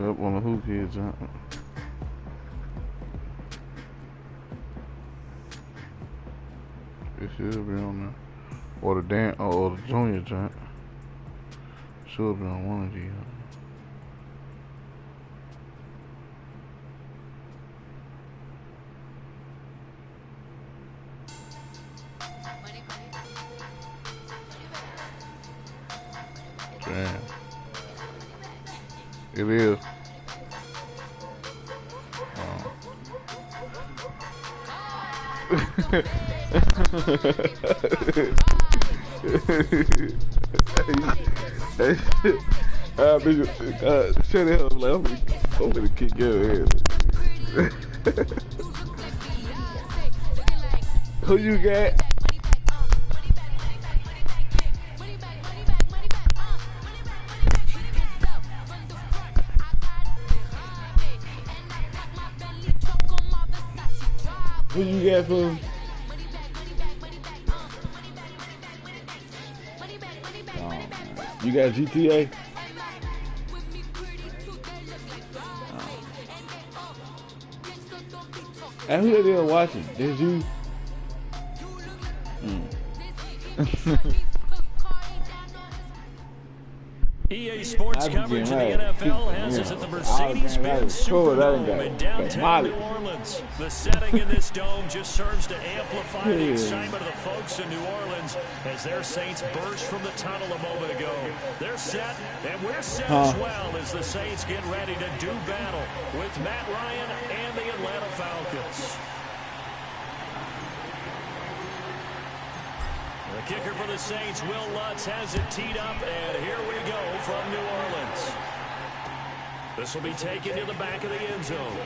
Up on the Who Kids, huh? It should be on there. Or the or the junior joint. Should be on one of these. Damn. It is. Shut it up, like, I'm gonna kick your ass. Who you got? Who you got for? You got GTA? And who they there watching? There's you. EA Sports coverage of the NFL has us at the Mercedes-Benz Superdome in downtown New Orleans. The setting in this dome just serves to amplify the excitement of the folks in New Orleans as their Saints burst from the tunnel a moment ago. They're set, and we're set as well as the Saints get ready to do battle with Matt Ryan and the Atlanta Falcons. The kicker for the Saints, Will Lutz, has it teed up, and here we go from New Orleans. This will be taken to the back of the end zone.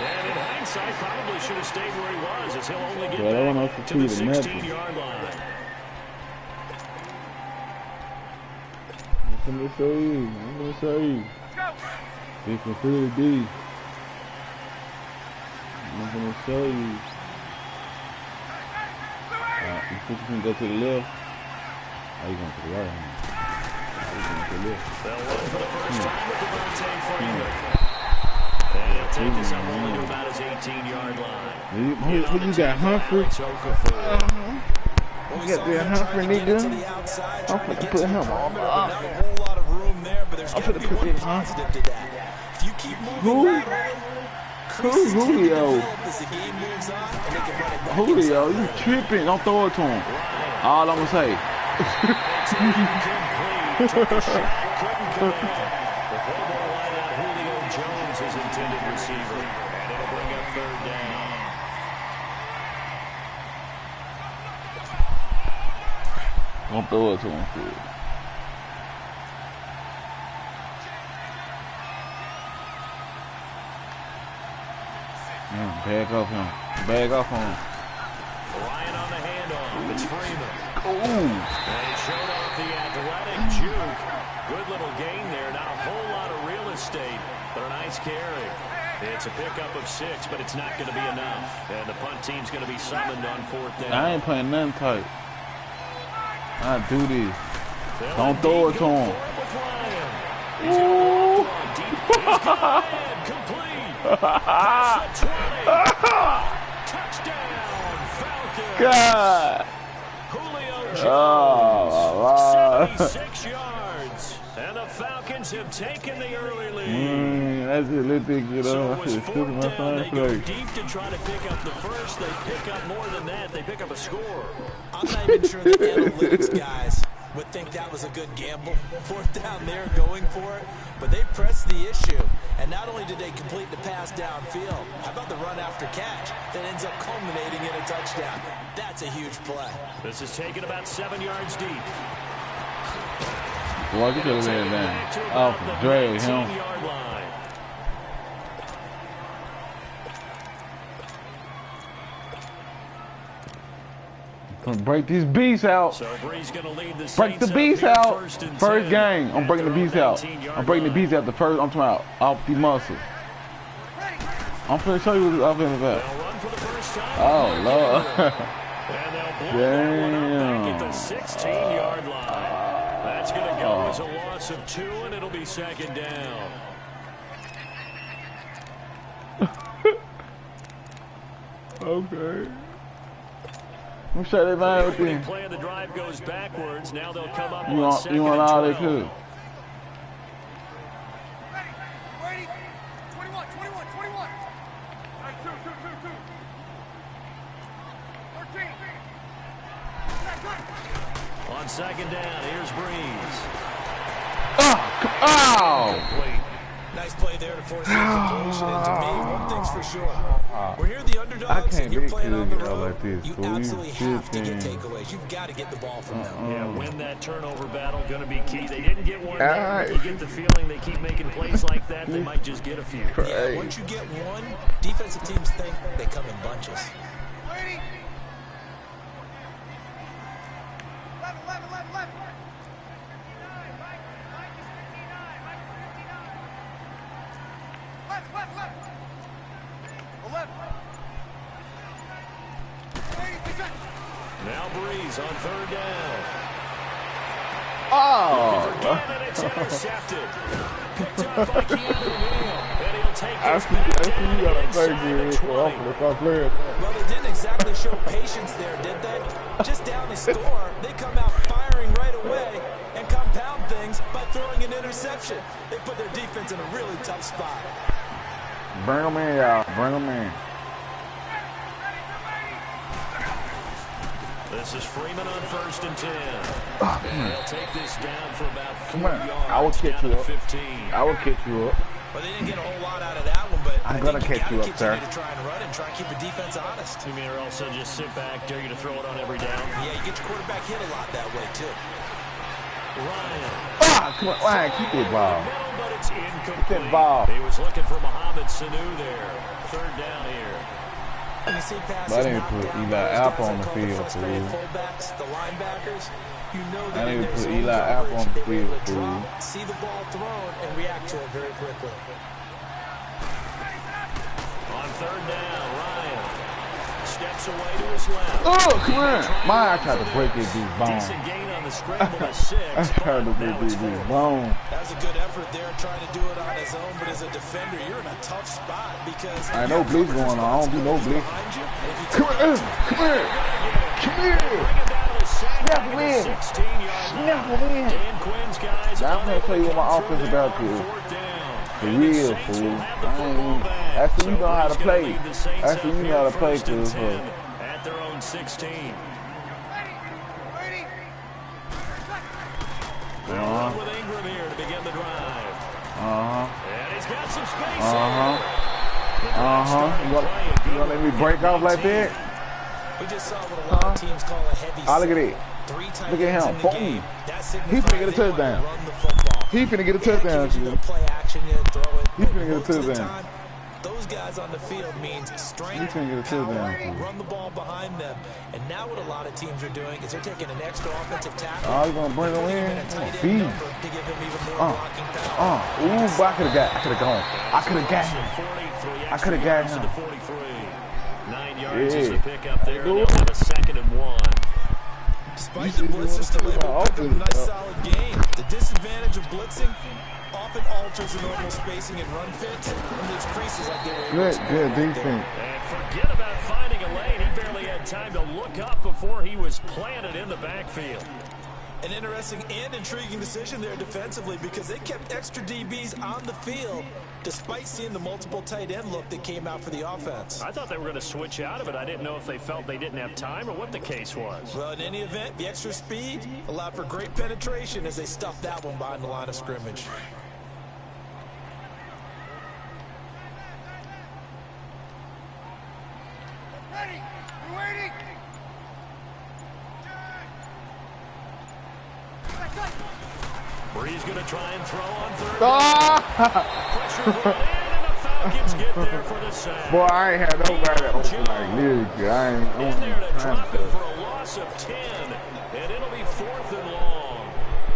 And in hindsight, probably should have stayed where he was, as he'll only get back to the 16-yard line. I'm going to show you. I'm going to show you. You can feel the D. I'm going to show you. You can go to the left. Oh, you going to the right hand. You going to the left. They'll run for the first time with Devontae Freeman. And he'll take this up only to about his 18-yard line. Who you got, Humphrey? You got that Humphrey nigga? I'm going to put him on. I'm going to put him on. Who? Julio? Julio, you tripping. Don't throw it to him. All I'm going to say. The fullback wideout Julio Jones is intended receiver. And it'll bring up third down. Don't throw it to him, kid. Bag off him. Bag off him. Ryan on the handoff. It's Freeman. Ooh. And he showed off the athletic juke. Good little gain there. Not a whole lot of real estate, but a nice carry. It's a pickup of 6, but it's not going to be enough. And the punt team's going to be summoned on fourth down. I ain't playing nothing tight. I do this. Don't throw it to him. Ooh. Complete. Touchdown, Falcons. God. Julio Jones, 76 yards. And the Falcons have taken the early lead. That's it. Let me get So up. it was fourth down. They go deep to try to pick up the first. They pick up more than that. They pick up a score. I'm not even sure the analytics guys would think that was a good gamble. Fourth down there, going for it. But they pressed the issue. And not only did they complete the pass downfield, how about the run after catch that ends up culminating in a touchdown? That's a huge play. This is taken about 7 yards deep. Boy, get your man down. Off the drag him. Gonna break these beasts out. So Bree's gonna lead the break the beast out. First game. I'm breaking the beast out. I'm breaking the beast out. The first. I'm talking about off the muscle. I'm finna show you what the offense is at. Oh Lord. And they'll blow that one up back at the 16-yard line. That's going to go as a loss of 2, and it'll be second down. Okay. I'm sure they might with you. Play of the drive goes backwards. Now they'll come up you want, you want all they could. Ready? 21. 13. On second down, here's Breeze. Oh! Nice play there to force the completion. And to me, one thing's for sure. We're here the underdogs and you're playing on the road. Like this, you absolutely have to get takeaways. You've got to get the ball from them. Yeah, win that turnover battle, going to be key. They didn't get one yet, but you get the feeling they keep making plays like that, they might just get a few. Yeah, once you get one, defensive teams think they come in bunches. Ready? 11. Now Breeze on third down. Oh! Again, and it's intercepted. Picked up by Keanu Neal. And he'll take this back down you got a inside the 20. Well, they didn't exactly show patience there, did they? Just down the score, they come out firing right away and compound things by throwing an interception. They put their defense in a really tough spot. Bring them in, y'all. Bring them in. This is Freeman on 1st and 10. They'll take this down for about 4 yards. I will catch you up. 15. I will catch you up. Well, they didn't get a whole lot out of that one, but I'm going to catch you up, sir. To try and run and try and keep the defense honest. You mean, or also just sit back, dare you to throw it on every down? Yeah, you get your quarterback hit a lot that way, too. Ryan. Come on, Ryan, keep that ball. But it's incomplete. That ball. He was looking for Mohamed Sanu there. Third down here. And you see passes I didn't put Eli Apple on the field for you. Fullbacks, the linebackers, you know I didn't that put Eli Apple on the field for you. See the ball thrown and react to it very quickly. On third down, Ryan steps away to his left. Oh, come on. I tried to break this dude's bone. Decent gain on the scramble of 6. I tried to break this dude's bone. That was a good effort there, trying to do it on his own, but as a defender, you're in a tough spot because I know blitz going on. I don't do no blitz. Come here. Snap him in. Snap him in. Now I'm going to tell you what my offense is about to. For real, fool. That's when you know how to play. That's when you know how to play, cuz. At their own 16. Ready? With Ingram here to begin the drive. And he's got some space You gonna let me break off like that? We just saw what a lot of teams call a heavy look at it. Look at him. Boom. He finna get a touchdown. He finna get a touchdown. He finna get a touchdown. Those guys on the field means strength, He finna get a touchdown. run the ball behind them. And now what a lot of teams are doing is they're taking an extra offensive tackle. Oh, he's gonna bring him in. To give Feed. him even more blocking power. Ooh, but I could have gone. I could have got him. I could have got him. 9 yards is the pick up there. They'll have a 2nd and 1. Despite the blitz, they're still able to pick up a nice solid game. The disadvantage of blitzing often alters the normal spacing and run fits and leaves creases like they were able to Good defense. And forget about finding a lane. He barely had time to look up before he was planted in the backfield. An interesting and intriguing decision there defensively because they kept extra DBs on the field despite seeing the multiple tight end look that came out for the offense. I thought they were going to switch out of it. I didn't know if they felt they didn't have time or what the case was. Well, in any event, the extra speed allowed for great penetration as they stuffed that one behind the line of scrimmage. Ready? We're waiting. Breeze going to try and throw on third. Ah! Pressure brought in, and the Falcons get there for the sack. Boy, I ain't had nobody open like this. I In there to ain't drop it for a loss of 10, and it'll be 4th and long.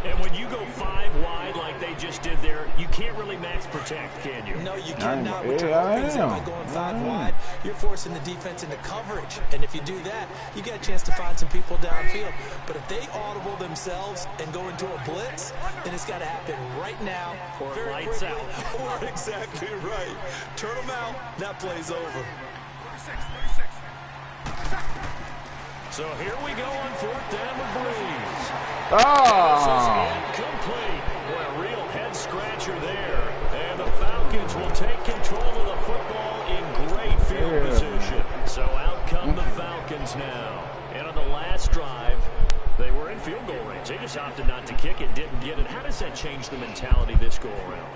And when you go 5 wide like they just did there, you can't really max protect, can you? No, you cannot. With your openings by going 5 wide, you're forcing the defense into coverage. And if you do that, you get a chance to find some people downfield. But if they audible themselves and go into a blitz, then it's got to happen right now. Or lights out. Or exactly right. Turn them out. That play's over. 36. So here we go on 4th down with Breeze. Oh! Incomplete. What a real head-scratcher there. And the Falcons will take control of the football in great field position. So out come the Falcons now. And on the last drive, they were in field goal range. They just opted not to kick it, didn't get it. How does that change the mentality this go-around?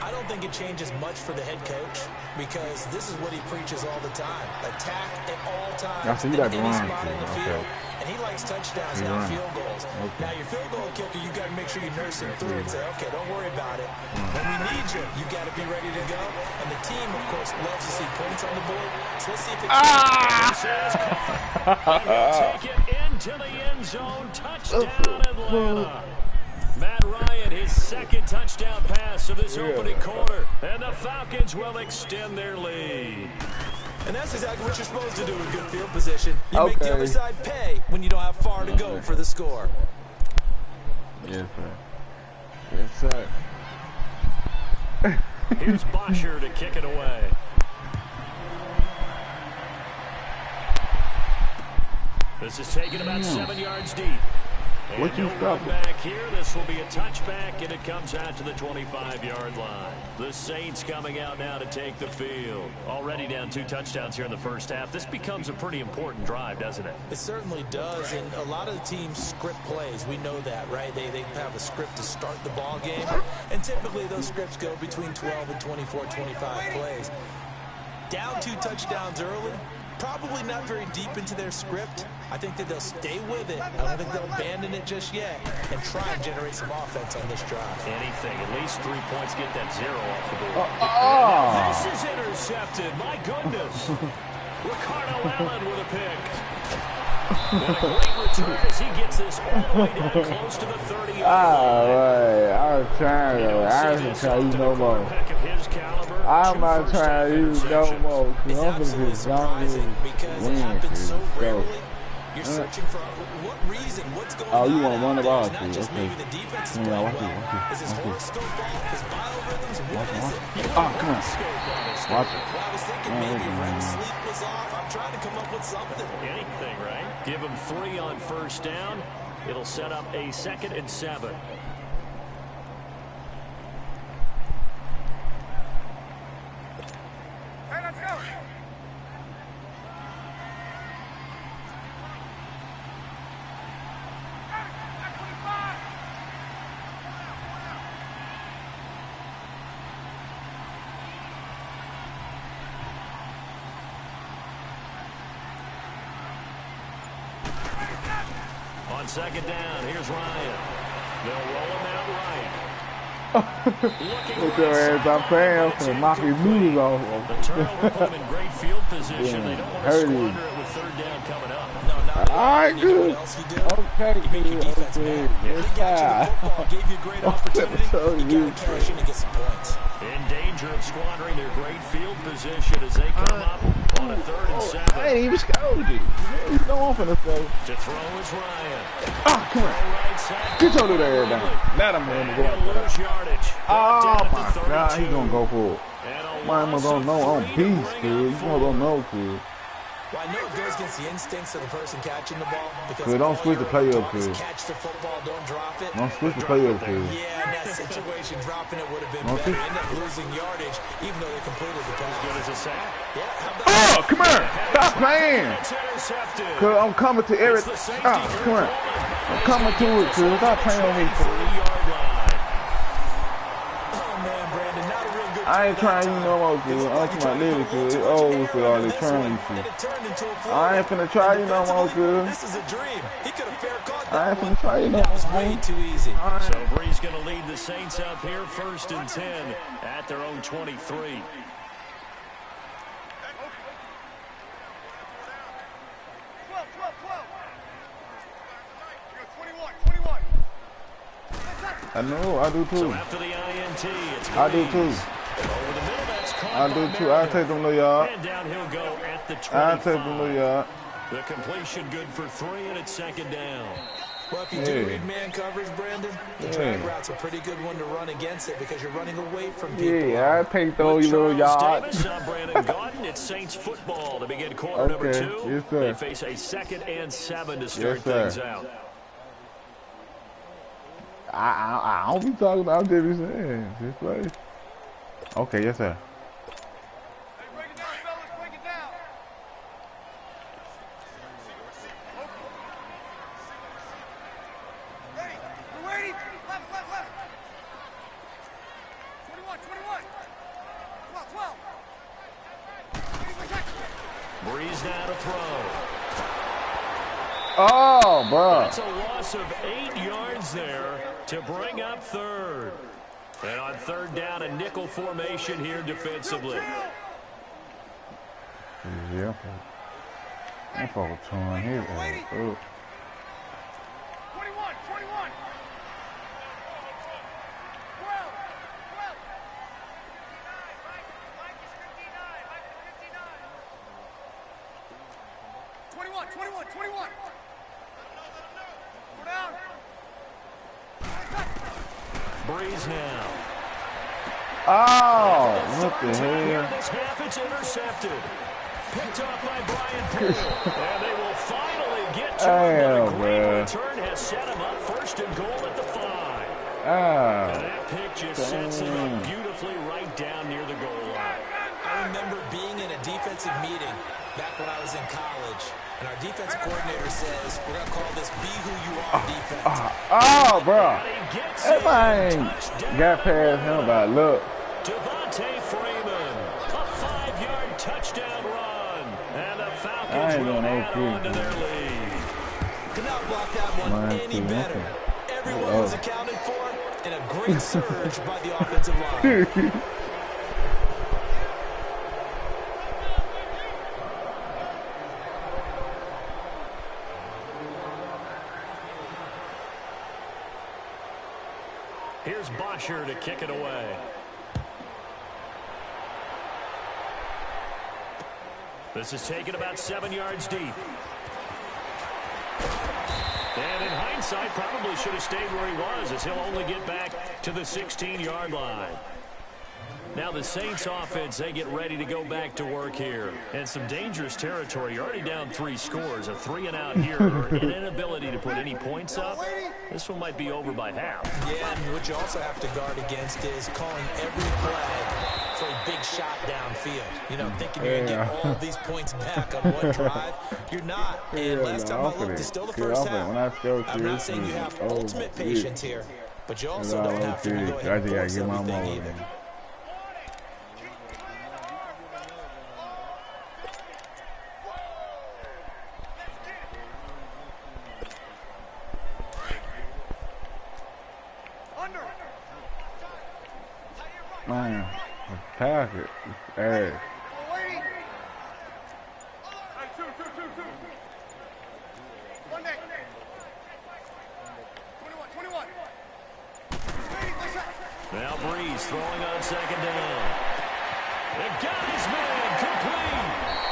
I don't think it changes much for the head coach because this is what he preaches all the time. Attack at all times in any spot in the field. And he likes touchdowns, not field goals. Now, your field goal kicker, you got to make sure you nurse him through and say, okay, don't worry about it. When we need you, you got to be ready to go. And the team, of course, loves to see points on the board. So let's see if it take it into the end zone. Touchdown, Atlanta. Matt Ryan, his 2nd touchdown pass of this opening quarter. And the Falcons will extend their lead. And that's exactly what you're supposed to do with good field position. You make the other side pay when you don't have far to go for the score. Yes, sir. Yes, sir. Here's Bosher to kick it away. This is taken about 7 yards deep. What you stopping? Back here, this will be a touchback, and it comes out to the 25-yard line. The Saints coming out now to take the field. Already down 2 touchdowns here in the first half. This becomes a pretty important drive, doesn't it? It certainly does, and a lot of the teams script plays. We know that, right? They have a script to start the ball game, and typically those scripts go between 12 and 24, 25 plays. Down 2 touchdowns early. Probably not very deep into their script. I think that they'll stay with it. I don't think they'll abandon it just yet and try and generate some offense on this drive. Anything. At least 3 points, get that 0 off the board. This is intercepted. My goodness. Ricardo Allen with a pick. And a great return as he gets this all the way down close to the 30-yard line. I was trying to. I wasn't trying to no more. I'm not trying to use no more. It's absolutely surprising because it happens so rarely. You're searching for what reason, what's going on. You want to run the ball? Not just maybe the defense is playing well. Is his horoscope ball, his biorhythms, what is it? Come on. Watch it. Well, I was thinking maybe REM sleep was off. I'm trying to come up with something. Anything, right? Give him 3 on 1st down. It'll set up a 2nd and 7. Hey, let's go. On 2nd down, here's Ryan. They'll roll him out right. Look your ass, I'm playing for knock his knees off. The turnover put him in great field position. They don't want to squander it with 3rd down coming up. No, not all right, good. Okay, you make your defense mad. He got you the football, gave you a great opportunity. You got to cash in and get some points. In danger of squandering their great field position as they come up on a 3rd and 7. I ain't even scolded you. He's going for the throw. To throw is Ryan. Come on. Get your little air down. Let him run the ball. Oh, my God. He's going to go for it. Man, I don't know. I'm beast, kid. You don't know, kid. Well, I know it goes against the instincts of the person catching the ball. Because don't switch the play up, kid. Catch the football, don't drop it. Don't switch the play up, kid. Yeah, in that situation, dropping it would have been better. End up losing yardage, even though they completed the pass. As good as a sack. Yeah, how about come here. Stop playing. Cause I'm coming to Eric. Come here. I'm coming to it, kid. Stop playing on me, kid. I ain't trying you no more, kid. I'm to my little kid. Oh, for all they trying to. I ain't finna try you no more, kid. This is a dream. He could have fair caught I ain't finna try you no more. That was way too easy. So Bree's going to lead the Saints up here 1st and 10 at their own 23. I know, I do too. So after the INT, it's I do too. Over the middle, that's caught I do too. I'll take them little yard. And down he'll go at the 25. I'll take them little yard. The completion good for 3, and it's 2nd down. Well, if you do read man coverage, Brandon, the drag route's a pretty good one to run against it because you're running away from people. Yeah, I take those little yards. Davis, I'm Brandon Gaudin. It's Saints football to begin quarter number 2. Yes, sir. They face a 2nd and 7 to start things out. I don't be talking about this. This place. Okay, yes, sir. Hey, break it down, fellas, break it down. Ready, we're waiting. Left, left, left. 21, 21. 12, 12. Ready, protect. Breeze now to throw. Oh, bro. That's a loss of 8 yards there to bring up 3rd. And on 3rd down, a nickel formation here defensively. Yeah, I'm fucking torn here. 21, 21. Breeze now. Oh, what the hell? This half, it's intercepted. Picked up by Brian Poole. And they will finally get to him. But a great return has set him up 1st and goal at the 5. And that pick just sets him up beautifully right down near the goal line. I remember being in a defensive meeting back when I was in college, and our defensive coordinator says, we're going to call this Be Who You Are defense. Oh, bro. That man got past him by look. Devontae Freeman, a 5-yard touchdown run. And the Falcons will add on to their lead. Could not block that one any better. Everyone was accounted for, and a great surge by the offensive line. Here's Bosher to kick it away. This is taken about 7 yards deep. And in hindsight, probably should have stayed where he was, as he'll only get back to the 16-yard line. Now the Saints offense, they get ready to go back to work here. And some dangerous territory. You're already down 3 scores. A 3-and-out here, or an inability to put any points up. This one might be over by half. Yeah, and what you also have to guard against is calling every play for a big shot downfield. You know, thinking you're going to get all these points back on one drive. You're not. And last time I looked, it's still the first half. I'm not saying you have ultimate patience here, but you also don't have to go ahead and force everything either. Man, pass it. Hey. Now Breeze throwing on 2nd down. They got his man complete.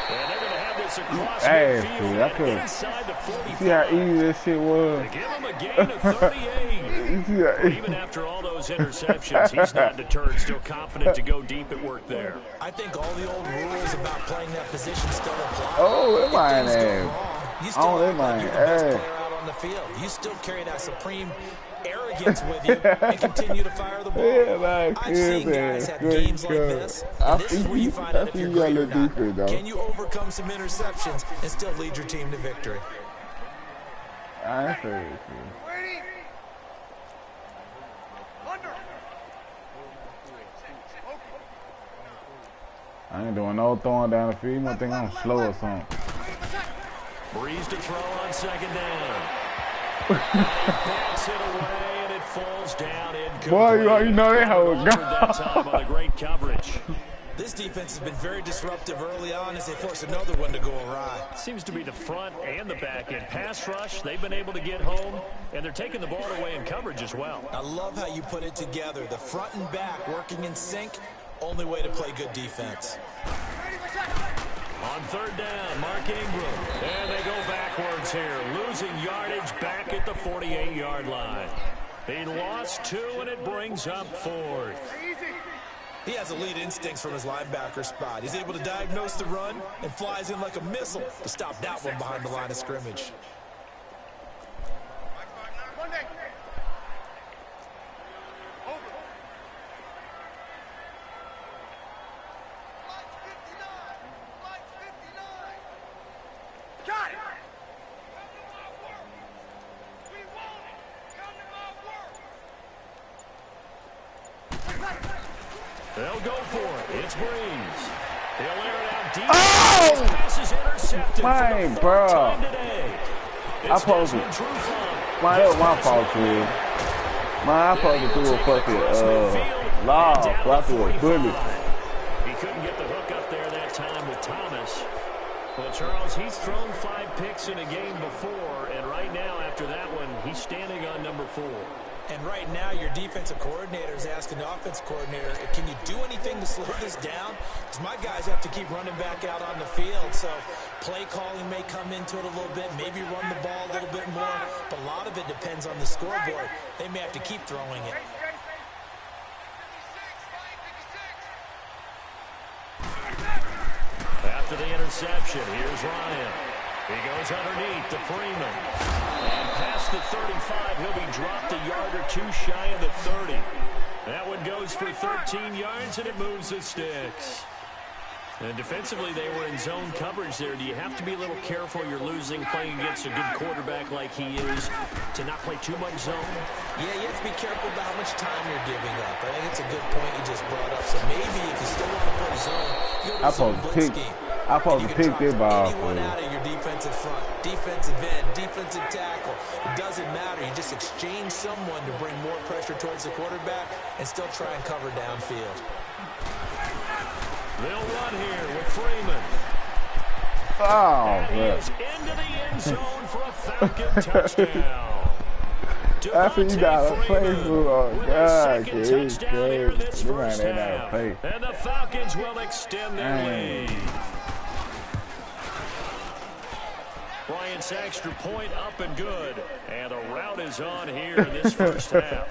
And they're going to have this across midfield inside the 45. See how easy this shit was? They give him a gain of 38. Even after all those interceptions, he's not deterred, still confident to go deep at work there. I think all the old rules about playing that position still apply. Oh, that mine you still that mine you're the best player out on the field. You still carry that supreme arrogance with you and continue to fire the ball. Yeah, I've seen guys have games like this, and this is where you find out if you're great or not. Can you overcome some interceptions and still lead your team to victory? I ain't fair. I ain't doing no throwing down the field. You might think I'm slow or something. Breeze to throw on 2nd down. Backs it away, and it falls down incomplete. Boy, you know they hold that time on the great coverage. This defense has been very disruptive early on as they force another one to go awry. Seems to be the front and the back end. Pass rush, they've been able to get home, and they're taking the ball away in coverage as well. I love how you put it together. The front and back working in sync, only way to play good defense. On third down, Mark Ingram. And they go backwards here, losing yardage back at the 48-yard line. He lost 2, and it brings up 4th. He has elite instincts from his linebacker spot. He's able to diagnose the run and flies in like a missile to stop that one behind the line of scrimmage. They'll go for it. It's Breeze. He'll air it out deep. Oh! His pass is intercepted Man, for the bro. third time today. I posed it. Man, that was my fault, dude. Man, I supposed to do a fucking lob, but I threw a bullet. He couldn't get the hook up there that time with Thomas. Well, Charles, he's thrown 5 picks in a game before, and right now, after that one, he's standing on number 4. And right now, your defensive coordinator is asking the offensive coordinator, can you do anything to slow this down? Because my guys have to keep running back out on the field. So play calling may come into it a little bit, maybe run the ball a little bit more. But a lot of it depends on the scoreboard. They may have to keep throwing it. After the interception, here's Ryan. He goes underneath to Freeman. And past the 35, he'll be dropped a yard or 2 shy of the 30. That one goes for 13 yards, and it moves the sticks. And defensively, they were in zone coverage there. Do you have to be a little careful? You're losing playing against a good quarterback like he is to not play too much zone? Yeah, you have to be careful about how much time you're giving up. I think it's a good point you just brought up. So maybe if you still want to play zone, you go to zone blitz scheme. I'm supposed to pick this ball. Anyone out of your defensive front, defensive end, defensive tackle. It doesn't matter. You just exchange someone to bring more pressure towards the quarterback and still try and cover downfield. They'll run here with Freeman. Oh, and he is into the end zone for a Falcon touchdown. After you got a play for God, kid. Touchdown here in this first half. Play. And the Falcons will extend their lead. Bryant's extra point up and good. And the route is on here in this first half.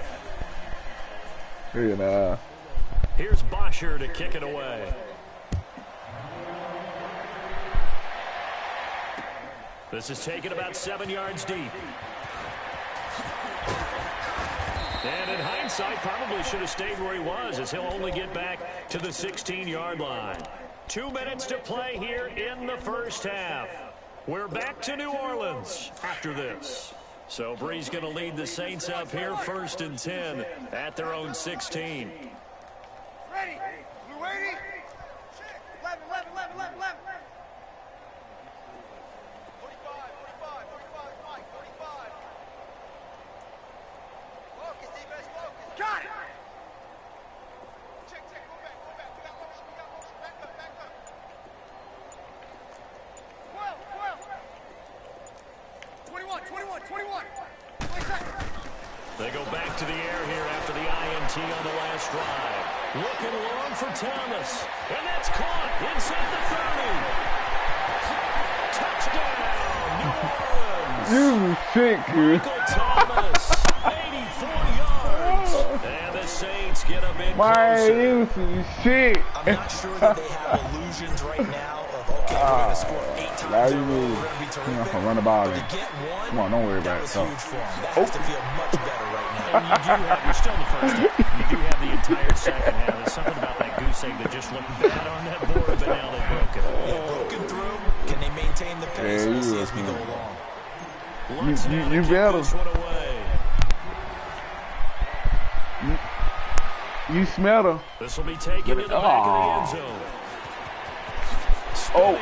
Here's Bosher to kick it away. This is taken about 7 yards deep. And in hindsight, probably should have stayed where he was, as he'll only get back to the 16-yard line. 2 minutes to play here in the first half. We're back to New Orleans after this. So Bree's going to lead the Saints up here, 1st and 10 at their own 16. Ready? You ready? 11, 11, 11, 11, 11. 45, 45, 45, Mike, 45. Focus, defense, focus. Got it! Check, check, go back, go back. We got motion, back up, back up. 12, 21, 21, 21. 20 seconds. They go back to the air here after the INT on the last drive. Looking long for Thomas. And that's caught inside the 30. Touchdown, New Orleans. You sick, dude. Michael Thomas, 84 yards. And the Saints get a bit closer. You shit. I'm not sure that they have illusions right now of, okay, we're going to score 8 times in a row. We're going to be terrific. Run the ball. But to get one, come on, don't worry about that it. was huge for them. That has to feel much better right now. And you're still in the first half. You do have the entire second half. There's something about that goose egg that just looked bad on that board, but now they've broken it. Yeah, broken through. Can they maintain the pace? We'll see as we go along. You better. You smell her. This will be taken to the back of the end zone. Come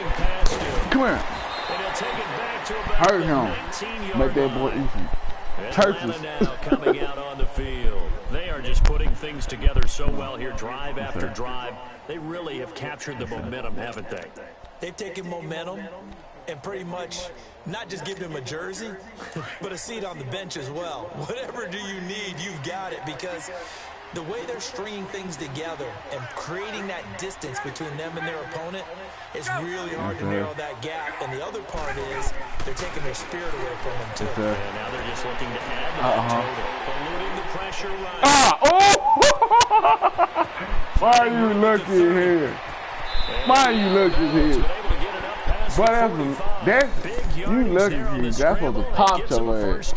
here. And he'll take it back to about Hurt him. Make that boy easy. Turkeys. Now coming out on the field. They are are just putting things together so well here, drive after drive. They really have captured the momentum, haven't they? They've taken momentum and pretty much not just given him a jersey, but a seat on the bench as well. Whatever do you need, you've got it, because the way they're stringing things together and creating that distance between them and their opponent is really hard to narrow that gap. And the other part is they're taking their spirit away from them, too. And now they're just looking to add to that total. Eluding the pressure right. Why are you looking here? Why are you looking here? But that's you looking here. That's what the pop your ass.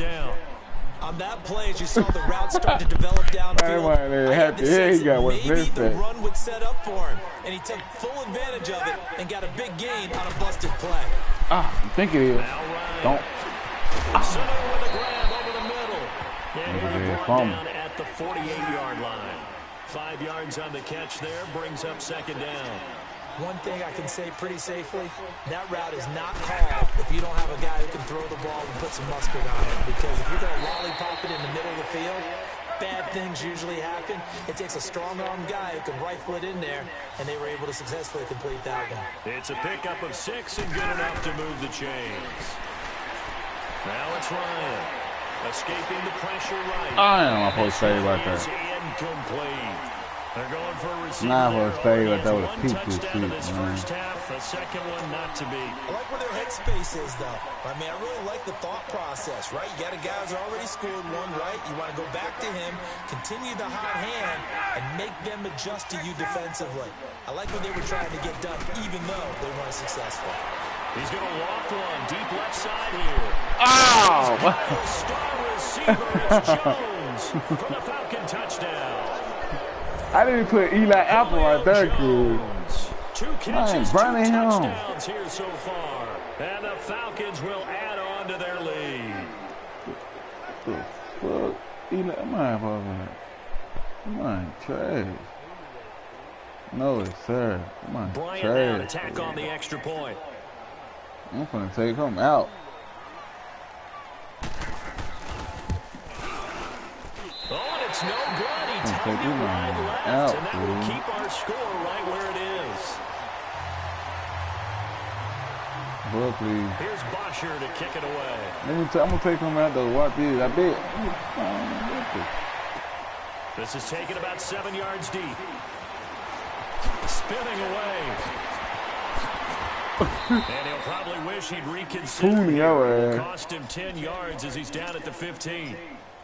On that play, as you saw the route start to develop downfield, I had the sense that maybe the run would set up for him, and he took full advantage of it and got a big gain on a busted play. I think it is. Don't. Center with a grab over the middle. And he's brought down at the 48-yard line. 5 yards on the catch there, brings up second down. One thing I can say pretty safely, that route is not called if you don't have a guy who can throw the ball and put some mustard on it. Because if you're going to lollipop it in the middle of the field, bad things usually happen. It takes a strong-armed guy who can rifle it in there, and they were able to successfully complete that one. It's a pickup of 6 and good enough to move the chains. Now it's Ryan. Escaping the pressure right. I am supposed to say about that. Incomplete. They're going for a receiver. Nah, I was saying that was a peep this touchdown week, this man. first half, a second one not to be. I like where their headspace is, though. I mean, I really like the thought process, right? You got a guy who's already scored one, right? You want to go back to him, continue the hot hand, and make them adjust to you defensively. I like what they were trying to get done, even though they weren't successful. He's going to loft one deep left side here. Oh! Star receiver is Jones for the Falcon touchdown. I didn't put Eli Apple right there, kid. 2 catches, 2 burning him. touchdowns here so far. And the Falcons will add on to their lead. The fuck? Eli, come on, come on, trash. No, sir. Come on, Bryant trash. now attack on the extra point. I'm gonna take him out. Oh, and it's no good. He tagged it right left, out, and that will keep our score right where it is. Well, please. Here's Bosher to kick it away. I'm gonna take him out though. Watch this. I bet. This is taken about 7 yards deep. Spinning away. And he'll probably wish he'd reconsider. It cost him 10 yards as he's down at the 15.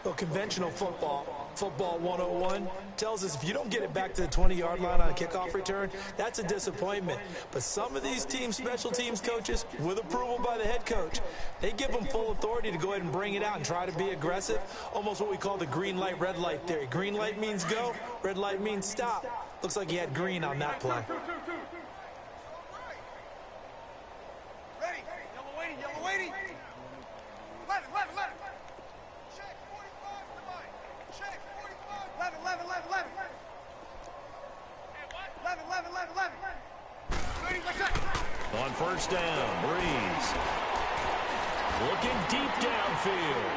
Well, conventional football 101, tells us if you don't get it back to the 20-yard line on a kickoff return, that's a disappointment. But some of these teams, special teams coaches, with approval by the head coach, they give them full authority to go ahead and bring it out and try to be aggressive, almost what we call the green light, red light theory. Green light means go, red light means stop. Looks like he had green on that play. Ready, yellow waiting. Let it. Check 45 to mine. Check 45. 11. 30, what's that? On first down, Breeze. Looking deep downfield.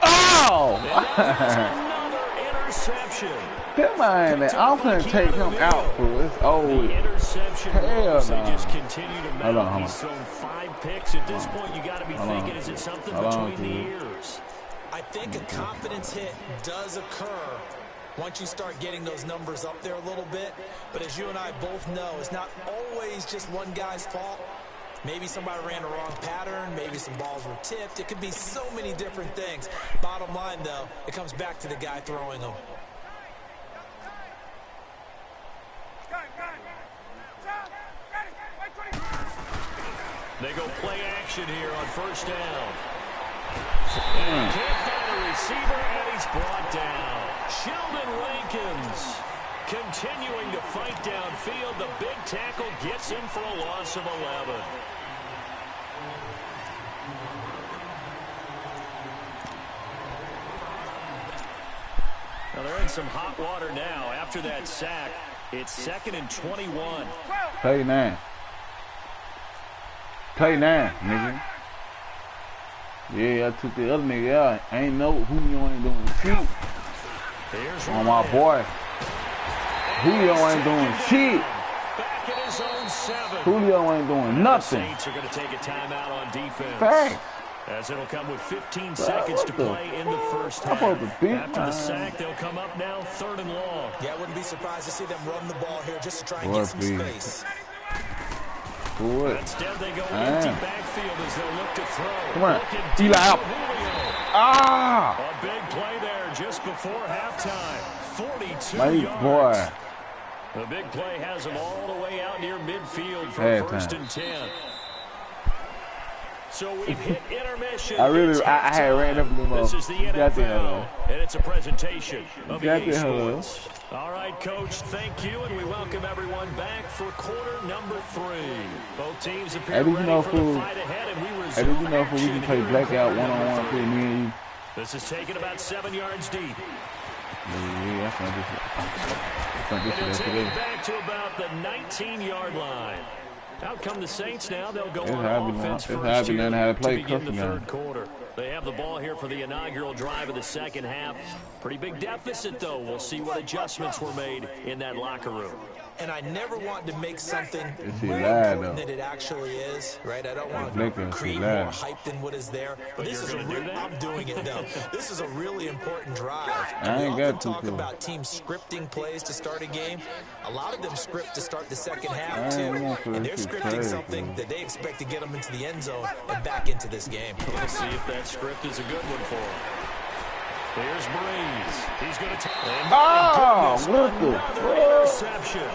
Oh! Another interception. That man, I'm gonna take him out, fool. It's over. Interception. Hell They no. just continue to Hold on. He's thrown 5 picks. At this point, you got to be thinking, is it something between the ears? I think a confidence hit does occur once you start getting those numbers up there a little bit. But as you and I both know, it's not always just one guy's fault. Maybe somebody ran the wrong pattern. Maybe some balls were tipped. It could be so many different things. Bottom line, though, it comes back to the guy throwing them. They go play action here on first down. And can't find a receiver, and he's brought down. Sheldon Rankins continuing to fight downfield. The big tackle gets him for a loss of 11. Now they're in some hot water now. After that sack, it's 2nd and 21. Play now, nigga. Yeah, I took the other nigga out. I ain't know who you ain't doing. Shoot. Oh, my boy. Julio ain't doing shit. Back in his own 7. Julio ain't doing nothing. The Saints are going to take a timeout on defense. Fact. As it'll come with 15 seconds to play in the first half. After the sack, they'll come up now 3rd and long. Yeah, I wouldn't be surprised to see them run the ball here just to try and get some space. Instead, they go empty backfield as they'll look to throw. Come on, Eli out. Ah! A big play there just before halftime. 42 My yards. boy. The big play has them all the way out near midfield for 1st and 10. So we've hit intermission. I had ran up a little more. This is the NFL, and it's a presentation of EA Sports. All right, Coach, thank you, and we welcome everyone back for quarter number 3. Both teams appear ready for the fight ahead, and we resume action we can play blackout one-on-one between me and you. This is taken about 7 yards deep. Yeah, that's And it'll take it back to about the 19-yard line. Out come the Saints now. They'll go on offense first here to begin the 3rd quarter. They have the ball here for the inaugural drive of the 2nd half. Pretty big deficit, though. We'll see what adjustments were made in that locker room. And I never want to make something more important than it actually is, right? I don't want to create more hype than what is there. But this is I'm doing it, though. This is a really important drive. And we often talk about teams scripting plays to start a game. A lot of them script to start the 2nd half, too. And they're scripting something that they expect to get them into the end zone and back into this game. We'll see if that script is a good one for them. Here's Breeze. He's going to take another interception.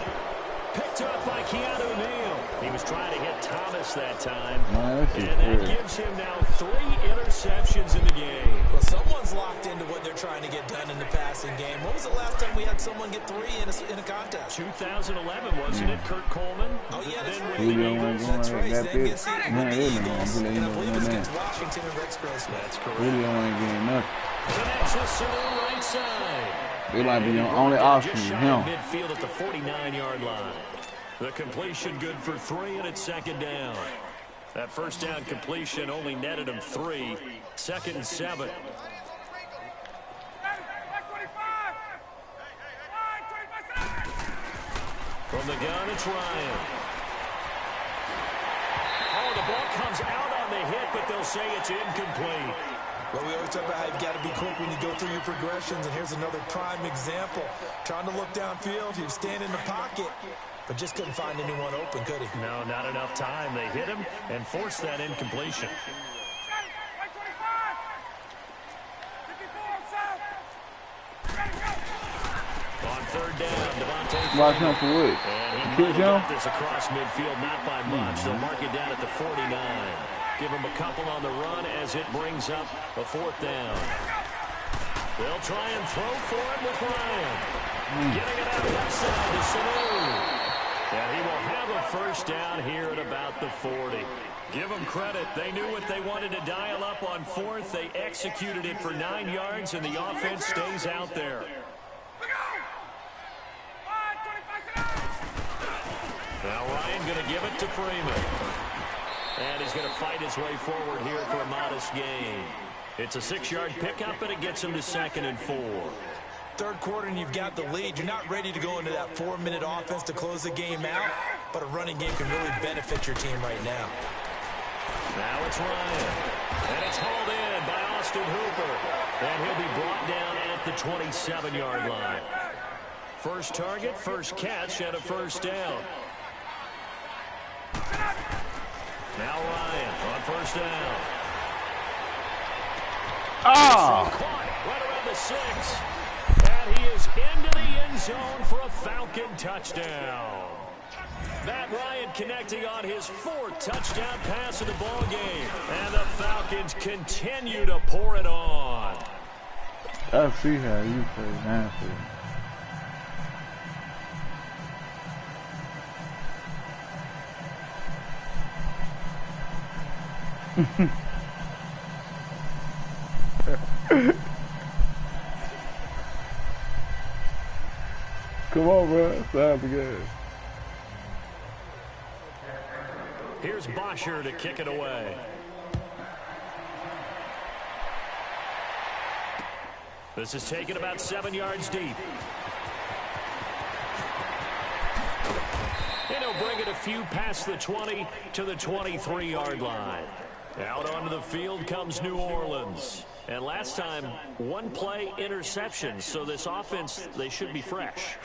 Picked up by Keanu Neal. He was trying to hit Thomas that time. And that gives him now 3 interceptions in the game. Well, someone's locked into what they're trying to get done in the passing game. When was the last time we had someone get 3 in a contest? 2011, wasn't it, Kurt Coleman? Oh, yeah, that's right. That's right. Then against the Eagles. And I believe it was against Washington and Rex Grossman. That's correct. Julio ain't getting nothing. Connects with Sanu right side. They might be the only option with him. Midfield at the 49-yard line. The completion good for 3, and it's 2nd down. That first down completion only netted him 3. 2nd and 7. From the gun, it's Ryan. Oh, the ball comes out on the hit, but they'll say it's incomplete. Well, we always talk about how you've got to be quick when you go through your progressions, and here's another prime example. Trying to look downfield, he was standing in the pocket, but just couldn't find anyone open, could he? No, not enough time. They hit him and forced that incompletion. On 3rd down, Devontae. Watch him for what? And he got this across midfield, not by much. They'll mark it down at the 49. Give him a couple on the run as it brings up a 4th down. They'll try and throw for it with Ryan. Getting it out left side to Sanu. And he will have a 1st down here at about the 40. Give them credit. They knew what they wanted to dial up on 4th. They executed it for 9 yards, and the offense stays out there. Now Ryan going to give it to Freeman. And he's going to fight his way forward here for a modest gain. It's a 6-yard pickup, and it gets him to 2nd and 4. 3rd quarter, and you've got the lead. You're not ready to go into that 4-minute offense to close the game out, but a running game can really benefit your team right now. Now it's Ryan. And it's hauled in by Austin Hooper. And he'll be brought down at the 27-yard line. First target, first catch, and a 1st down. Now Ryan on 1st down. Right around the 6. And he is into the end zone for a Falcon touchdown. Matt Ryan connecting on his 4th touchdown pass of the ball game. And the Falcons continue to pour it on. I see how you play now. Come on, bro. It's time to go. Here's Bosher to kick it away. This is taken about 7 yards deep. And he'll bring it a few past the 20 to the 23-yard line. Out onto the field comes New Orleans. And last time, one play interception. So this offense, they should be fresh.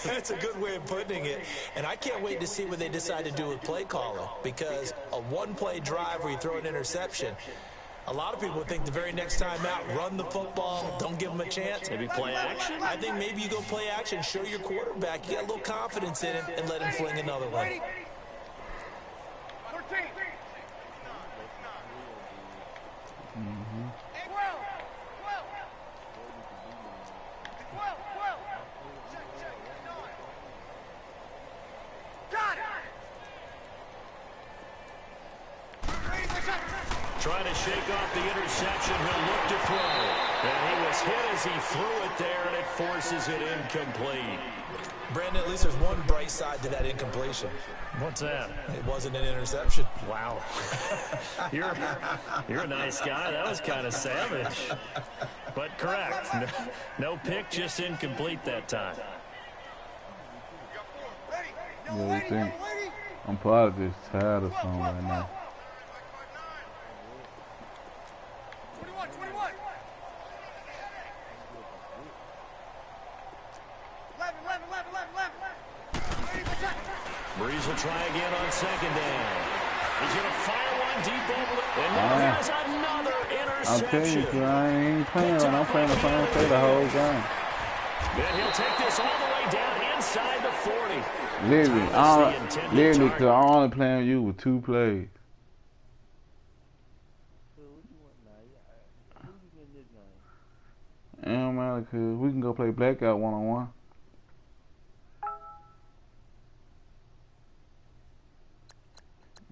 That's a good way of putting it. And I can't wait to see what they decide to do with play calling. Because a one-play drive where you throw an interception, a lot of people think the very next time out, run the football, don't give them a chance. Maybe play action? I think maybe you go play action, show your quarterback you got a little confidence in him, and let him fling another one. 13. 12. Check. Got it. Trying to shake off the interception. He'll look to throw. And he was hit as he threw it there, and it forces it incomplete. Brandon, at least there's one bright side to that incompletion. What's that? It wasn't an interception. Wow. You're a nice guy. That was kind of savage. But correct. No pick, just incomplete that time. What do you think? I'm probably just tired of something right now. 21. 11. Breeze will try again on second down. He's going to fire one deep over it. And now there's another interception. I'm telling you, I ain't playing right now. I'm playing the final play the whole game. Then he'll take this all the way down inside the 40. Literally, because I'm only playing you with 2 plays. It don't matter, because we can go play blackout one-on-one.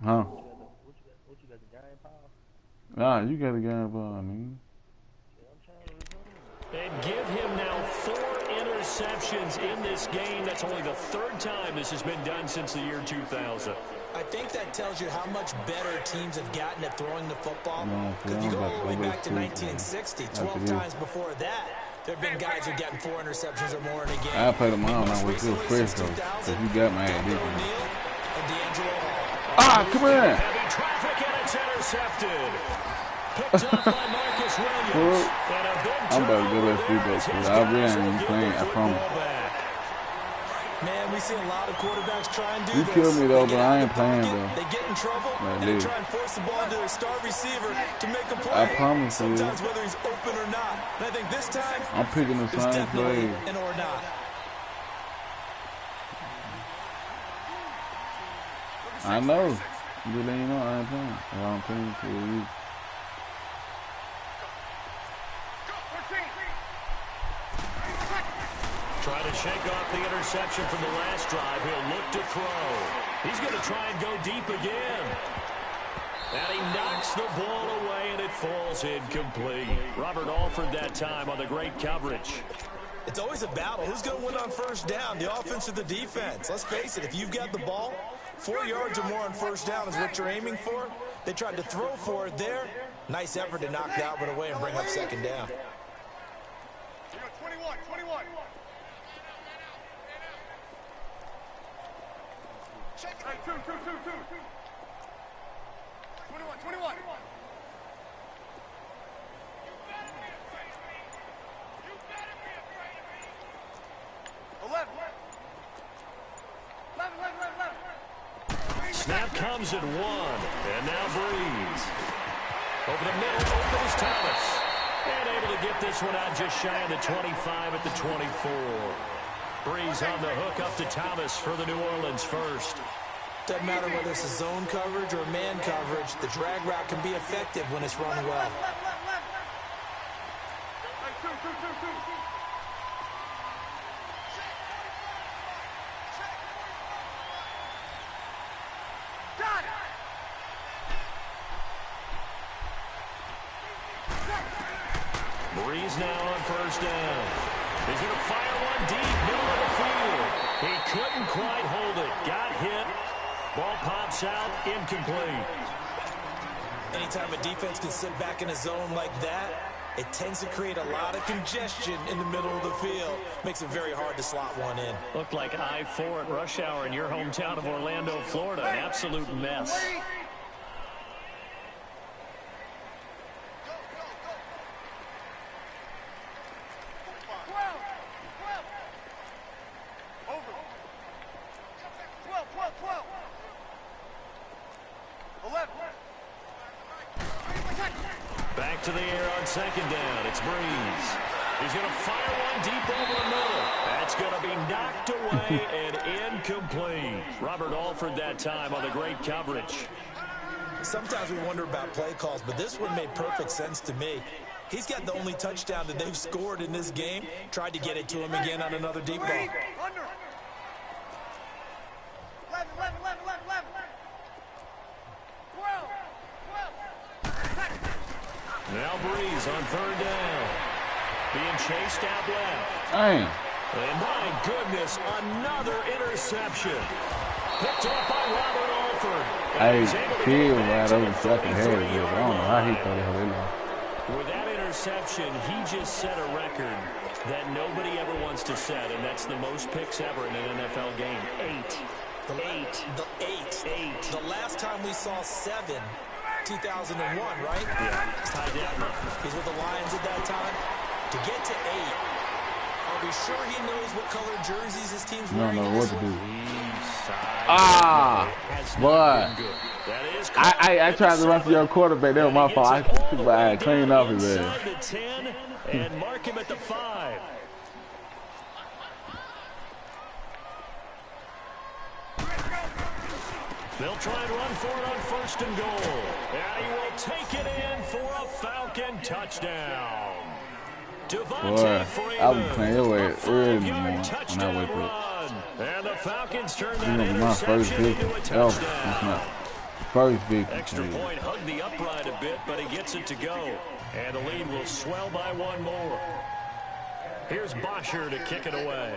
Huh? What you got, the game pile? Nah, you got the game pile, nigga. And give him now 4 interceptions in this game. That's only the 3rd time this has been done since the year 2000. I think that tells you how much better teams have gotten at throwing the football. Because you go all the way back to 1960, 12 times before that, there have been guys who've gotten 4 interceptions or more in a game. I played them all now with good fresh, though, because you got my head, didn't you? Ah, come on! Heavy traffic, and it's intercepted. Picked up by Marcus Williams. And a big I'm about to go let's do that, because I really ain't playing, I promise. Man, we see a lot of quarterbacks try and do You this. killed me, though, but I ain't playing, though. They get in trouble, and they try and force the ball into their star receiver to make a play. I promise you. Sometimes whether he's open or not. And I think this time, I'm picking the it's same definitely play. an or not. I know. Just letting you know I ain't playing. I'm playing for you. Trying to shake off the interception from the last drive. He'll look to throw. He's going to try and go deep again. And he knocks the ball away, and it falls incomplete. Robert Alford that time on the great coverage. It's always a battle. Who's going to win on first down, the offense or the defense? Let's face it, if you've got the ball, 4 yards or more on first down is what you're aiming for. They tried to throw for it there. Nice effort to knock that one away and bring up second down. 21. Check it. 2. 21. Snap comes at 1, and now Breeze. Over the middle, open is Thomas. And able to get this one out just shy of the 25 at the 24. Breeze on the hook up to Thomas for the New Orleans first. Doesn't matter whether it's a zone coverage or man coverage, the drag route can be effective when it's run well. Got it. Breeze now on first down. He's going to fire one deep, middle of the field. He couldn't quite hold it. Got hit. Ball pops out, incomplete. Anytime a defense can sit back in a zone like that, It tends to create a lot of congestion in the middle of the field. Makes it very hard to slot one in. Looked like I-4 at rush hour in your hometown of Orlando, Florida. An absolute mess. Back to the air on second down. It's Breeze. He's going to fire one deep over the middle. That's going to be knocked away and incomplete. Robert Alford that time on the great coverage. Sometimes we wonder about play calls, but this one made perfect sense to me. He's got the only touchdown that they've scored in this game. Tried to get it to him again on another deep ball. Now Breeze on third down. Being chased out left. Dang. And my goodness, another interception. Picked up by Robert Alford. Hey, Kid right over the second half. I don't know how he thought he had. With that interception, he just set a record that nobody ever wants to set, and that's the most picks ever in an NFL game. Eight. The last time we saw 7, 2001, right? Yeah, Ty Detmer. He's with the Lions at that time. To get to 8, are we sure he knows what color jerseys his team's wearing? I don't know what to do. That is I tried to run for your quarterback. That was my fault. I had cleaned up his ass. The 10 and mark him at the 5. They'll try and run for it on first and goal. And he will take it in for a Falcon touchdown. Boy, I was playing your way early in the morning when I wake up. And the Falcons turn that This is my first interception victory into a ever. It's touchdown. my first victory. Extra point hugged the upright a bit, but he gets it to go. And the lead will swell by one more. Here's Bosher to kick it away.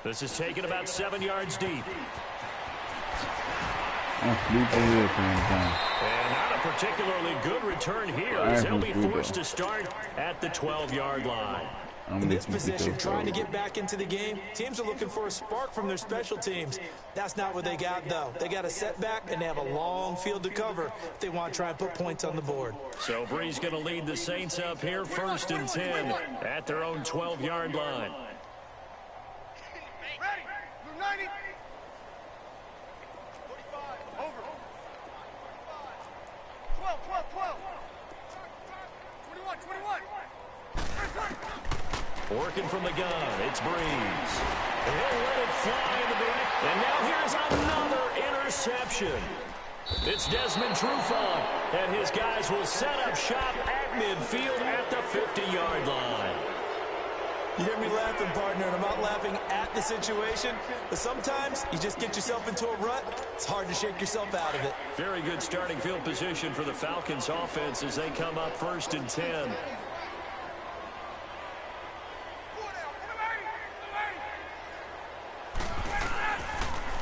This is taken about 7 yards deep. I'm sleeping here playing the game. And not a particularly good return here, as they'll be forced to start at the 12-yard line. In this position, trying to get back into the game, teams are looking for a spark from their special teams. That's not what they got, though. They got a setback, and they have a long field to cover if they want to try and put points on the board. So Breeze going to lead the Saints up here, 1st and 10 at their own 12-yard line. Ready. Blue 90. 45. Over. 12, 12, 12. 21, 21. Working from the gun, it's Breeze. He'll let it fly in the direct. And now here's another interception. It's Desmond Trufant, and his guys will set up shop at midfield at the 50-yard line. You hear me laughing, partner, and I'm not laughing at the situation, but sometimes you just get yourself into a rut. It's hard to shake yourself out of it. Very good starting field position for the Falcons offense as they come up 1st and 10.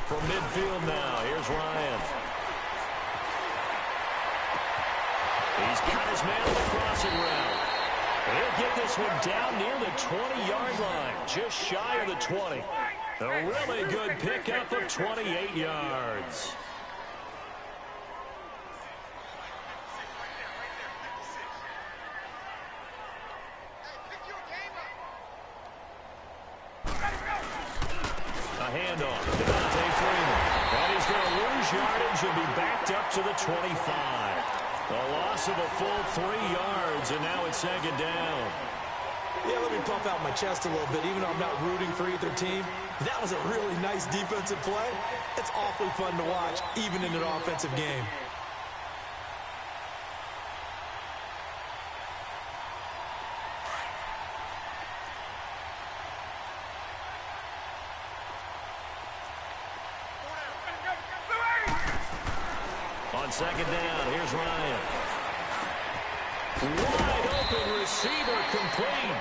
From midfield now, here's Ryan. He's got his man on the crossing route. He'll get this one down near the 20-yard line, just shy of the 20. A really good pickup of 28 yards. A handoff to Devontae Freeman. And he's going to lose yardage and be backed up to the 25. A loss of a full 3 yards, and now it's 2nd down. Yeah, let me puff out my chest a little bit, even though I'm not rooting for either team. That was a really nice defensive play. It's awfully fun to watch, even in an offensive game. On 2nd down, here's Ryan. Wide open receiver complete.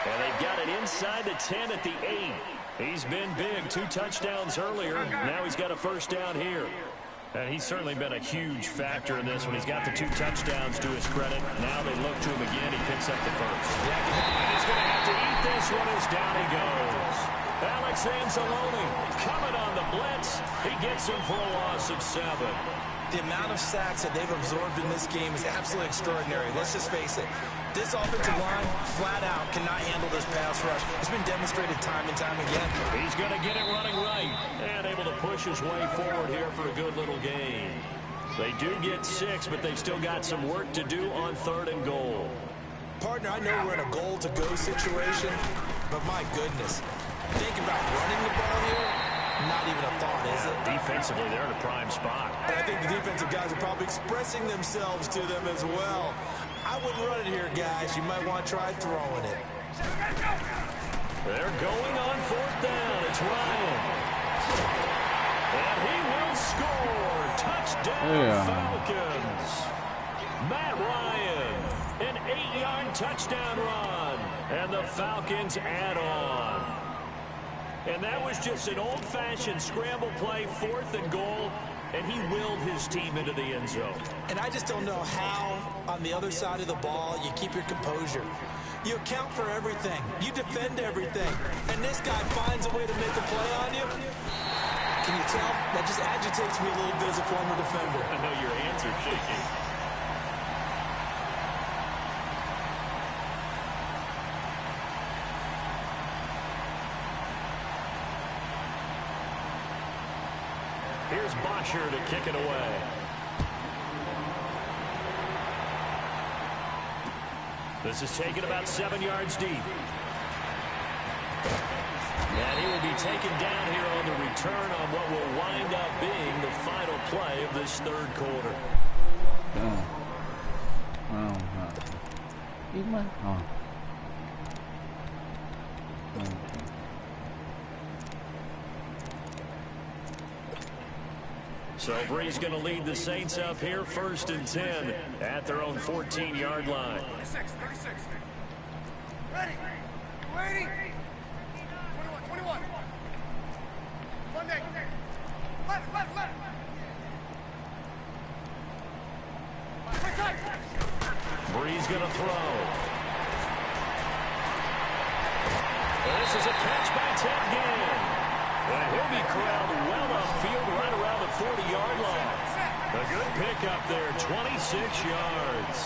And they've got it inside the 10 at the 8. He's been big. 2 touchdowns earlier. Now he's got a 1st down here. And he's certainly been a huge factor in this one. He's got the 2 touchdowns to his credit. Now they look to him again. He picks up the first. And he's going to have to eat this one as down he goes. Alex Anzalone coming on the blitz. He gets him for a loss of 7. The amount of sacks that they've absorbed in this game is absolutely extraordinary. Let's just face it. This offensive line, flat out, cannot handle this pass rush. It's been demonstrated time and time again. He's going to get it running right and able to push his way forward here for a good little gain. They do get 6, but they've still got some work to do on 3rd and goal. Partner, I know we're in a goal-to-go situation, but my goodness, thinking about running the ball here, not even a thought, is it? Defensively, they're in a prime spot. And I think the defensive guys are probably expressing themselves to them as well. I wouldn't run it here, guys. You might want to try throwing it. They're going on 4th down. It's Ryan. And he will score. Touchdown, Falcons. Matt Ryan, an 8-yard touchdown run. And the Falcons add on. And that was just an old-fashioned scramble play, 4th and goal. And he willed his team into the end zone. And I just don't know how, on the other side of the ball, you keep your composure. You account for everything. You defend everything. And this guy finds a way to make a play on you. Can you tell? That just agitates me a little bit as a former defender. I know your hands are shaking. Here's Bosher to kick it away. This is taken about 7 yards deep. And he will be taken down here on the return on what will wind up being the final play of this 3rd quarter. So Bree's going to lead the Saints up here, 1st and 10 at their own 14-yard line. 36. Ready. Waiting. 21. Monday. Left. Bree's going to throw. This is a catch by Ted Ginn. And he'll be corralled well upfield right around the 40-yard line. A good pickup there, 26 yards.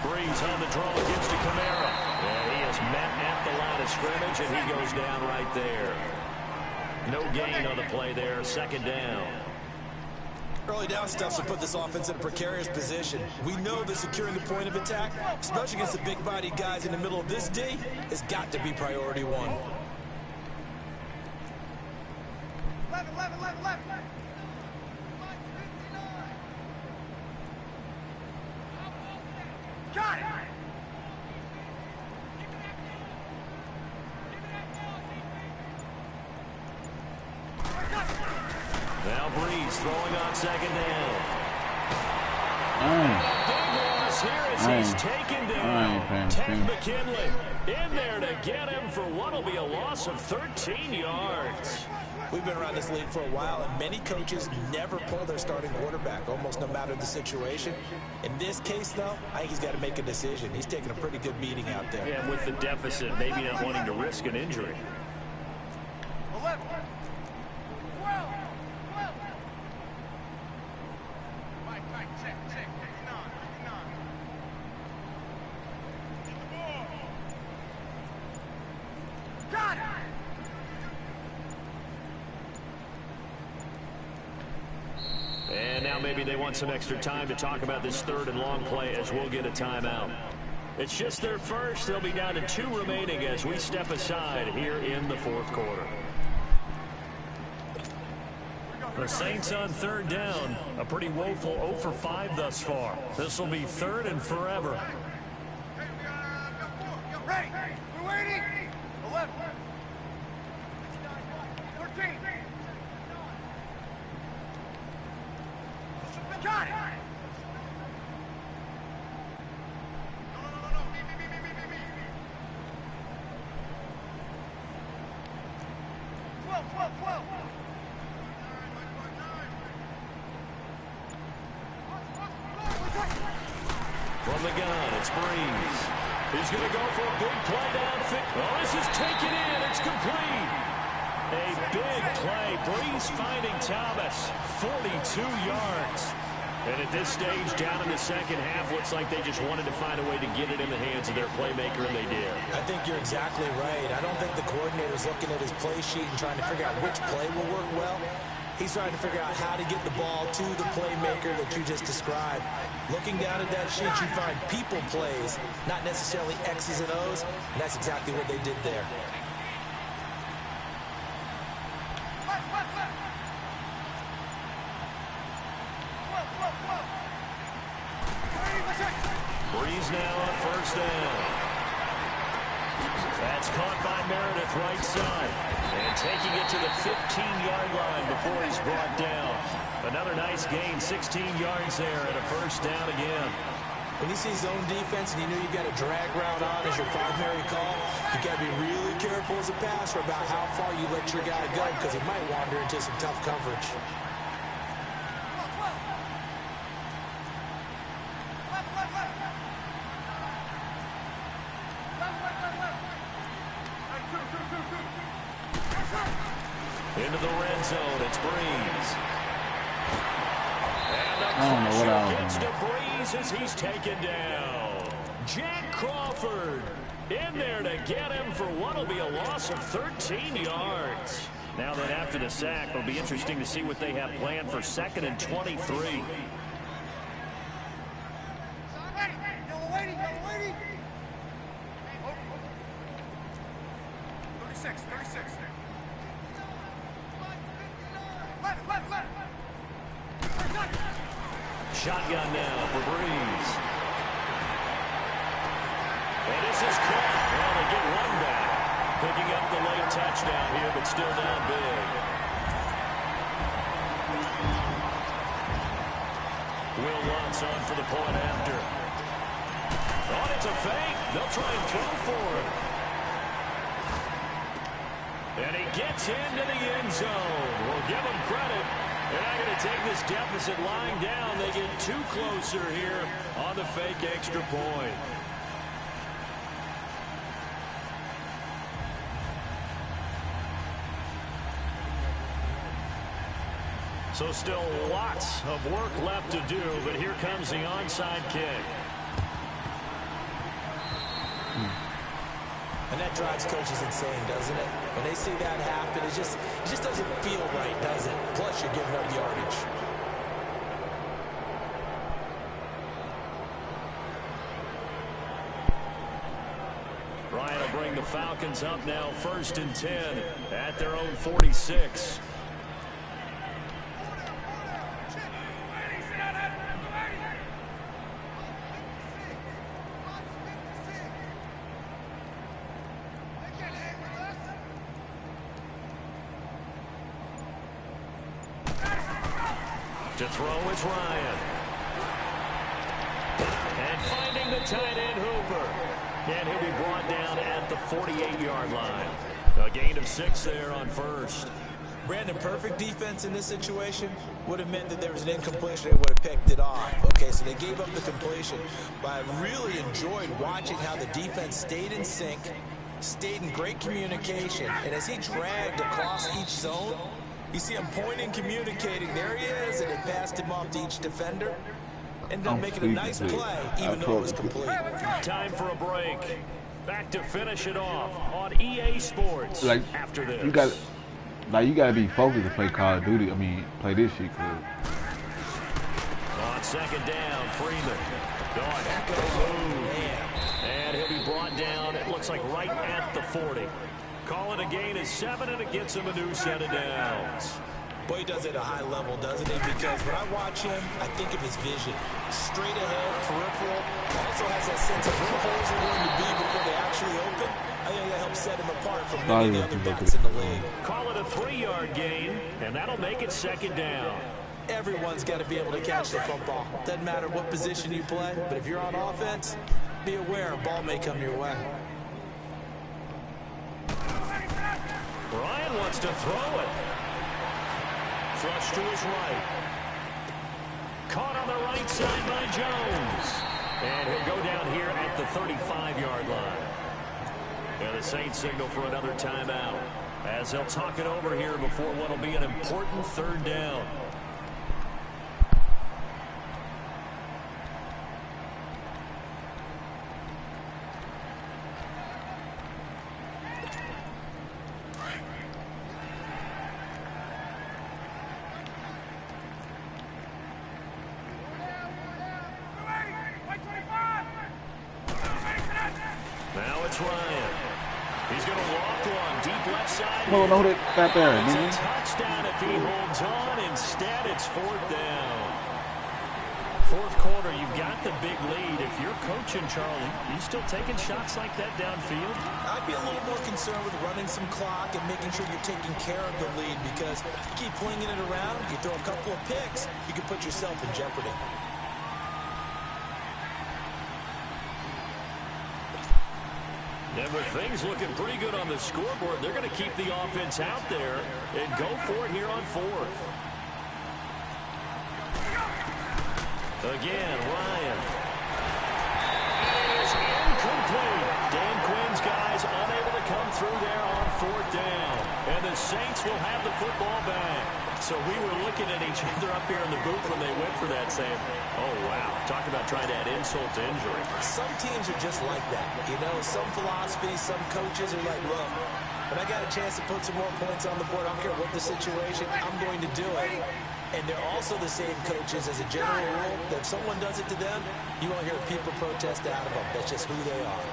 Breeze on the draw, gives to Kamara. And he is met at the line of scrimmage, and he goes down right there. No gain on the play there, 2nd down. Early down stuff will put this offense in a precarious position. We know that securing the point of attack, especially against the big-bodied guys in the middle of this D, has got to be priority 1. Left. Got it. Now Breeze throwing on 2nd down. Big loss here as he's taken down. Ted McKinley in there to get him for what will be a loss of 13 yards. We've been around this league for a while, and many coaches never pull their starting quarterback, almost no matter the situation. In this case, though, I think he's got to make a decision. He's taking a pretty good beating out there. Yeah, with the deficit, maybe not wanting to risk an injury. 11. 12. Mike, check. 59. Get the ball. Got it. And now maybe they want some extra time to talk about this 3rd and long play as we'll get a timeout. It's just their first. They'll be down to 2 remaining as we step aside here in the 4th quarter. The Saints on 3rd down. A pretty woeful 0 for 5 thus far. This will be 3rd and forever. Ready. We're waiting. 11. 13. Got it. No. Me. 12. From the gun, it's Breeze. He's going to go for a big play downfield. Oh, this is taken in. It's complete. A big play. Breeze finding Thomas. 42 yards. And at this stage, down in the second half, looks like they just wanted to find a way to get it in the hands of their playmaker, and they did. I think you're exactly right. I don't think the coordinator's looking at his play sheet and trying to figure out which play will work well. He's trying to figure out how to get the ball to the playmaker that you just described. Looking down at that sheet, you find people plays, not necessarily X's and O's, and that's exactly what they did there. Breeze now on first down. That's caught by Meredith right side. And taking it to the 15-yard line before he's brought down. Another nice gain, 16 yards there and a first down again. When you see zone defense and you know you've got a drag route on as your primary call, you got to be really careful as a passer about how far you let your guy go because he might wander into some tough coverage. Into the red zone, it's Breeze. And the I gets to Breeze as he's taken down. Jack Crawford in there to get him for what will be a loss of 13 yards. Now that after the sack, it'll be interesting to see what they have planned for 2nd and 23. Shotgun now for Breeze. And this is caught. Well, they get one back. Picking up the late touchdown here, but still down big. Will Lutz on for the point after. Oh, it's a fake. They'll try and throw for him. And he gets into the end zone. We'll give him credit. They're not going to take this deficit lying down. They get two closer here on the fake extra point. So still lots of work left to do, but here comes the onside kick. And that drives coaches insane, doesn't it? When they see that happen, it just doesn't feel right, does it? Plus, you're giving up yardage. Ryan will bring the Falcons up now 1st and 10 at their own 46. To throw is Ryan. And finding the tight end Hooper. And he'll be brought down at the 48-yard line. A gain of 6 there on first. Brandon, perfect defense in this situation would have meant that there was an incompletion. They would have picked it off. Okay, so they gave up the completion. But I really enjoyed watching how the defense stayed in sync, stayed in great communication. And as he dragged across each zone, you see him pointing, communicating. There he is, and it passed him off to each defender. Ended up making a nice play, even though it was complete. Time for a break. Back to finish it off on EA Sports. Like, after this. you gotta be focused to play Call of Duty. I mean, play this shit. On 2nd down, Freeman. Going echo move. And he'll be brought down, it looks like right at the 40. Call it a gain of 7, and it gets him a new set of downs. Boy, he does it at a high level, doesn't he? Because when I watch him, I think of his vision. Straight ahead, peripheral. Also has that sense of where holes are going to be before they actually open. I think that helps set him apart from many of the other backs in the league. Call it a 3-yard gain, and that'll make it 2nd down. Everyone's got to be able to catch the football. Doesn't matter what position you play, but if you're on offense, be aware a ball may come your way. Ryan wants to throw it. Flush to his right. Caught on the right side by Jones. And he'll go down here at the 35-yard line. And the Saints signal for another timeout as they'll talk it over here before what will be an important third down. Now it's Ryan. He's going to walk one deep left side. No, that got there, It's didn't a touchdown if he holds on. Instead, it's fourth down. Fourth quarter, you've got the big lead. If you're coaching, Charlie, you still taking shots like that downfield? I'd be a little more concerned with running some clock and making sure you're taking care of the lead, because if you keep flinging it around, you throw a couple of picks, you can put yourself in jeopardy. And with things looking pretty good on the scoreboard, they're going to keep the offense out there and go for it here on fourth. Again, Ryan. It is incomplete. Dan Quinn's guys unable to come through there on fourth down. And the Saints will have the football back. So we were looking at each other up here in the booth when they went for that, saying, oh, wow, talk about trying to add insult to injury. Some teams are just like that. You know, some philosophies, some coaches are like, look, when I got a chance to put some more points on the board, I don't care what the situation, I'm going to do it. And they're also the same coaches as a general rule that if someone does it to them, you won't hear people protest out of them. That's just who they are.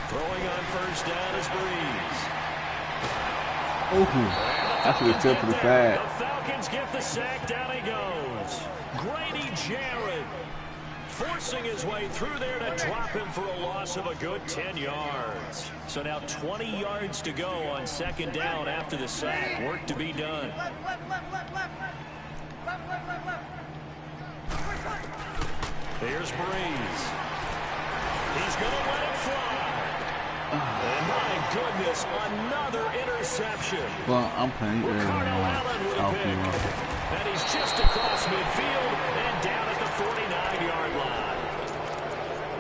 Throwing on first down is Breeze. I should have stepped to the side. The Falcons get the sack. Down he goes. Grady Jarrett forcing his way through there to drop him for a loss of a good 10 yards. So now 20 yards to go on second down after the sack. Work to be done. Here's Breeze. He's going to let it fly. And my goodness, another interception. Well, I'm playing and he's just across midfield and down at the 49-yard line.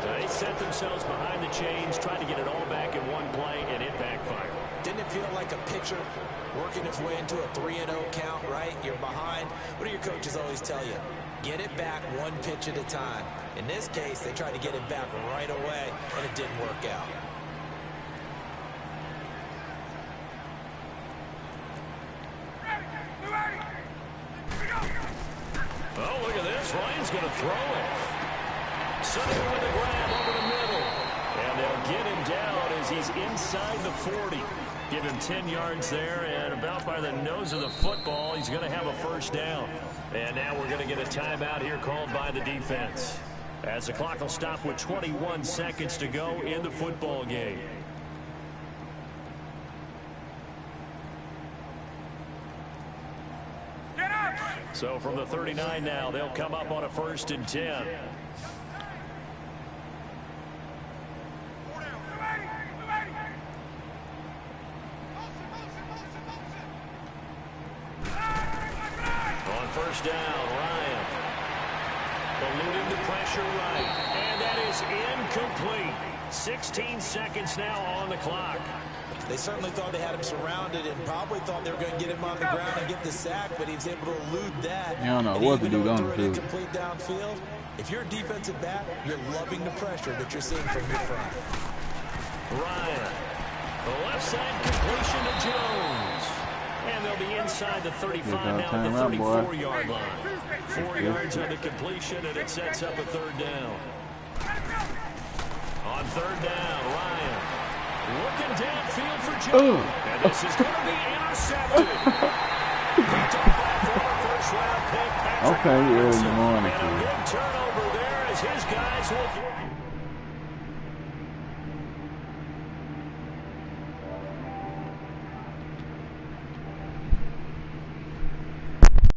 They set themselves behind the chains, trying to get it all back in one play, and it backfired. Didn't it feel like a pitcher working its way into a 3-0 count, right? You're behind. What do your coaches always tell you? Get it back one pitch at a time. In this case, they tried to get it back right away, and it didn't work out. Oh, look at this. Ryan's going to throw it. Sutter with a grab over the middle. And they'll get him down as he's inside the 40. Give him 10 yards there, and about by the nose of the football, he's going to have a first down. And now we're going to get a timeout here called by the defense, as the clock will stop with 21 seconds to go in the football game. So from the 39 now, they'll come up on a 1st and 10. On first down, Ryan. Eluding the pressure right. And that is incomplete. 16 seconds now on the clock. They certainly thought they had him surrounded and probably thought they were going to get him on the ground and get the sack, but he was able to elude that. I don't know what to do on the field. Incomplete downfield. If you're a defensive back, you're loving the pressure that you're seeing from your front. Ryan. The left side completion to Jones. And they'll be inside the 35 now at the 34-yard line. 4 yards on the completion, and it sets up a third down. On third down, Ryan. Looking downfield for Jones. And this is going to be intercepted. Picked up by former first-round pick Patrick okay, early in the morning. And a big turnover there as his guys will...